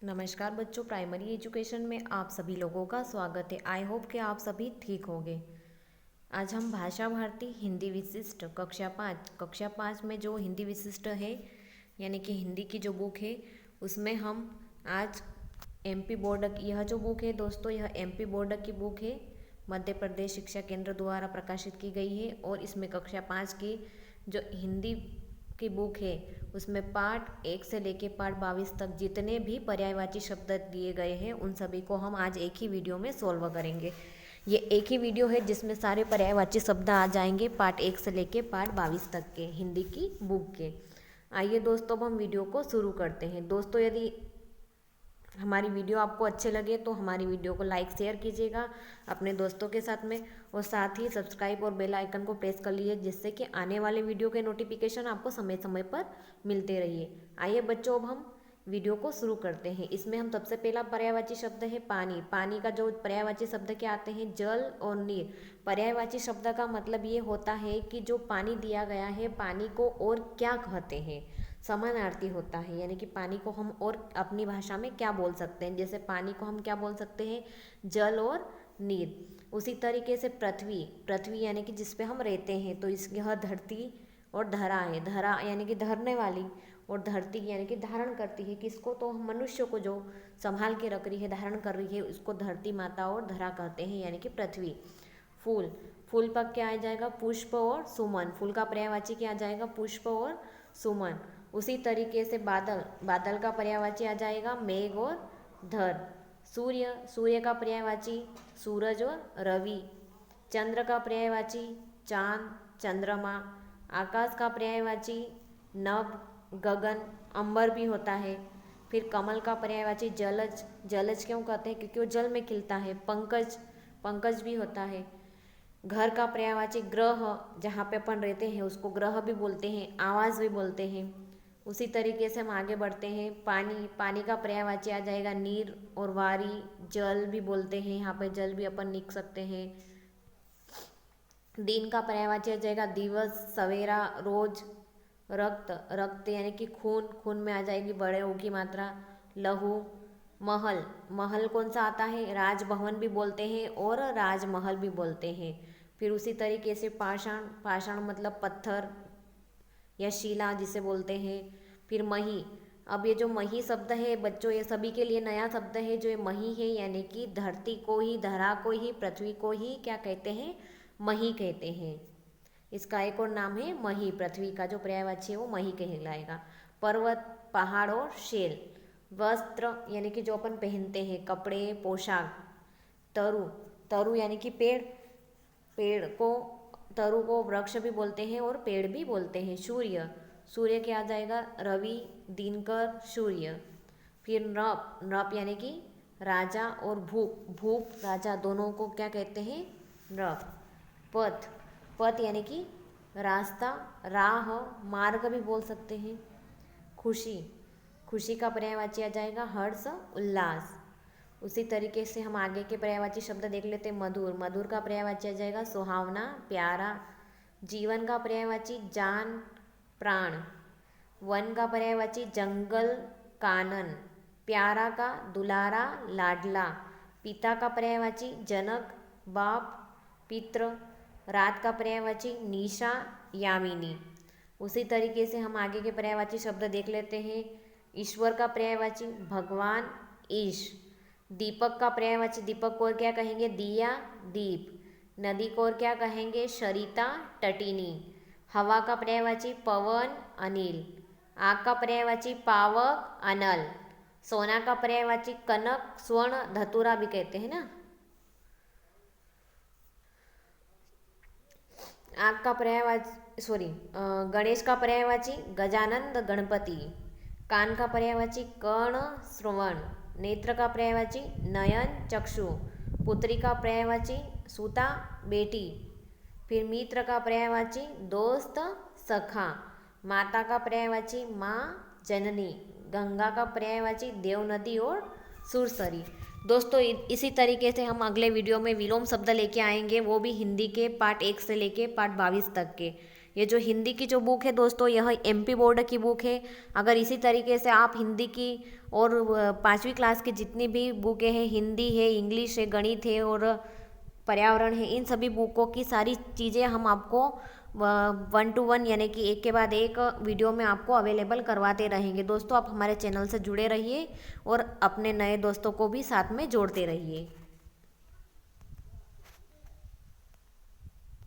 नमस्कार बच्चों, primary education में आप सभी लोगों का स्वागत है। आई होप कि आप सभी ठीक होंगे। आज हम भाषा भारती हिंदी विशिष्ट कक्षा 5 में जो हिंदी विशिष्ट है यानी कि हिंदी की जो बुक है उसमें हम आज एमपी बोर्ड यह जो बुक है दोस्तों, यह एमपी बोर्ड की बुक है। मध्य प्रदेश शिक्षा केंद्र द्वारा प्रकाशित की गई है और इसमें कक्षा 5 की जो हिंदी की बुक है उसमें पाठ 1 से लेके पाठ 22 तक जितने भी पर्यायवाची शब्द दिए गए हैं उन सभी को हम आज एक ही वीडियो में सॉल्व करेंगे। ये एक ही वीडियो है जिसमें सारे पर्यायवाची शब्द आ जाएंगे पाठ 1 से लेके पाठ 22 तक के हिंदी की बुक के। आइए दोस्तों, अब हम वीडियो को शुरू करते हैं। दोस्तों, यदि हमारी वीडियो आपको अच्छे लगे तो हमारी वीडियो को लाइक शेयर कीजिएगा अपने दोस्तों के साथ में, और साथ ही सब्सक्राइब और बेल आइकन को प्रेस कर लीजिए जिससे कि आने वाले वीडियो के नोटिफिकेशन आपको समय समय पर मिलते रहिए। आइए बच्चों, अब हम वीडियो को शुरू करते हैं। इसमें हम सबसे पहला पर्यायवाची शब्द है पानी। पानी का जो पर्यायवाची शब्द क्या आते हैं, जल और नीर। पर्यायवाची शब्द का मतलब ये होता है कि जो पानी दिया गया है पानी को और क्या कहते हैं, समानार्थी होता है। यानी कि पानी को हम और अपनी भाषा में क्या बोल सकते हैं, जैसे पानी को हम क्या बोल सकते हैं, जल और नीर। उसी तरीके से पृथ्वी, पृथ्वी यानी कि जिस पे हम रहते हैं, तो इस यह धरती और धरा है। धरा यानी कि धरने वाली, और धरती यानी कि धारण करती है किसको, तो हम मनुष्य को जो संभाल के रख रही है, धारण कर रही है, उसको धरती माता और धरा कहते हैं यानी कि पृथ्वी। फूल, फूल पर क्या आ जाएगा, पुष्प और सुमन। फूल का पर्यायवाची क्या आ जाएगा, पुष्प और सुमन। उसी तरीके से बादल, बादल का पर्यायवाची आ जाएगा मेघ और धर। सूर्य, सूर्य का पर्यायवाची सूरज और रवि। चंद्र का पर्यायवाची चांद, चंद्रमा। आकाश का पर्यायवाची नभ, गगन, अंबर भी होता है। फिर कमल का पर्यायवाची जलज, जलज क्यों कहते हैं, क्योंकि वो जल में खिलता है। पंकज, पंकज भी होता है। घर का पर्यायवाची ग्रह, जहाँ पे अपन रहते हैं उसको ग्रह भी बोलते हैं, आवास भी बोलते हैं। उसी तरीके से हम आगे बढ़ते हैं। पानी, पानी का पर्यायवाची आ जाएगा नीर और वारी। जल भी बोलते हैं, यहाँ पे जल भी अपन लिख सकते हैं। दिन का पर्यायवाची आ जाएगा दिवस, सवेरा, रोज। रक्त, रक्त यानी कि खून, खून में आ जाएगी बड़े ओ की मात्रा। लहू। महल, महल कौन सा आता है, राजभवन भी बोलते हैं और राजमहल भी बोलते हैं। फिर उसी तरीके से पाषाण, पाषाण मतलब पत्थर या शिला जिसे बोलते हैं। फिर मही, अब ये जो मही शब्द है बच्चों, ये सभी के लिए नया शब्द है। जो ये मही है यानी कि धरती को ही, धरा को ही, पृथ्वी को ही क्या कहते हैं, मही कहते हैं। इसका एक और नाम है मही। पृथ्वी का जो पर्यायवाची है वो मही कहलाएगा। पर्वत, पहाड़ और शेल। वस्त्र यानी कि जो अपन पहनते हैं, कपड़े, पोशाक। तरु, तरु यानी कि पेड़, पेड़ को, तरु को वृक्ष भी बोलते हैं और पेड़ भी बोलते हैं। सूर्य, सूर्य क्या आ जाएगा, रवि, दिनकर, सूर्य। फिर नृप, नृप यानी कि राजा और भूप, भूप राजा, दोनों को क्या कहते हैं, नृप। पथ, पथ यानी कि रास्ता, राह, मार्ग भी बोल सकते हैं। खुशी, खुशी का पर्यायवाची आ जाएगा हर्ष, उल्लास। उसी तरीके से हम आगे के पर्यायवाची शब्द देख लेते हैं। मधुर, मधुर का पर्यायवाची आ जाएगा सुहावना, प्यारा। जीवन का पर्यायवाची जान, प्राण। वन का पर्यायवाची जंगल, कानन। प्यारा का दुलारा, लाडला। पिता का पर्यायवाची जनक, बाप, पित्र। रात का पर्यायवाची निशा, यामिनी। उसी तरीके से हम आगे के पर्यायवाची शब्द देख लेते हैं। ईश्वर का पर्यायवाची भगवान, ईश। दीपक का पर्यायवाची, दीपक को और क्या कहेंगे, दिया, दीप। नदी को और क्या कहेंगे, सरिता, तटिनी। हवा का पर्यायवाची पवन, अनिल। आग का पर्यायवाची पावक, अनल। सोना का पर्यायवाची कनक, स्वर्ण, धतूरा भी कहते हैं ना। आग का पर्यायवाची गणेश का पर्यायवाची गजानंद, गणपति। कान का पर्यायवाची कर्ण, श्रवण। नेत्र का पर्यायवाची नयन, चक्षु। पुत्री का पर्यायवाची सुता, बेटी। फिर मित्र का पर्यायवाची दोस्त, सखा। माता का पर्यायवाची माँ, जननी। गंगा का पर्यायवाची देव नदी और सुरसरी। दोस्तों, इसी तरीके से हम अगले वीडियो में विलोम शब्द लेके आएंगे, वो भी हिंदी के पाठ 1 से लेके पाठ 22 तक के। ये जो हिंदी की जो बुक है दोस्तों, यह एमपी बोर्ड की बुक है। अगर इसी तरीके से आप हिंदी की और 5वीं क्लास की जितनी भी बुकें हैं, हिंदी है, इंग्लिश है, गणित है और पर्यावरण है, इन सभी बुकों की सारी चीज़ें हम आपको 1 to 1 यानी कि एक के बाद एक वीडियो में आपको अवेलेबल करवाते रहेंगे। दोस्तों आप हमारे चैनल से जुड़े रहिए और अपने नए दोस्तों को भी साथ में जोड़ते रहिए।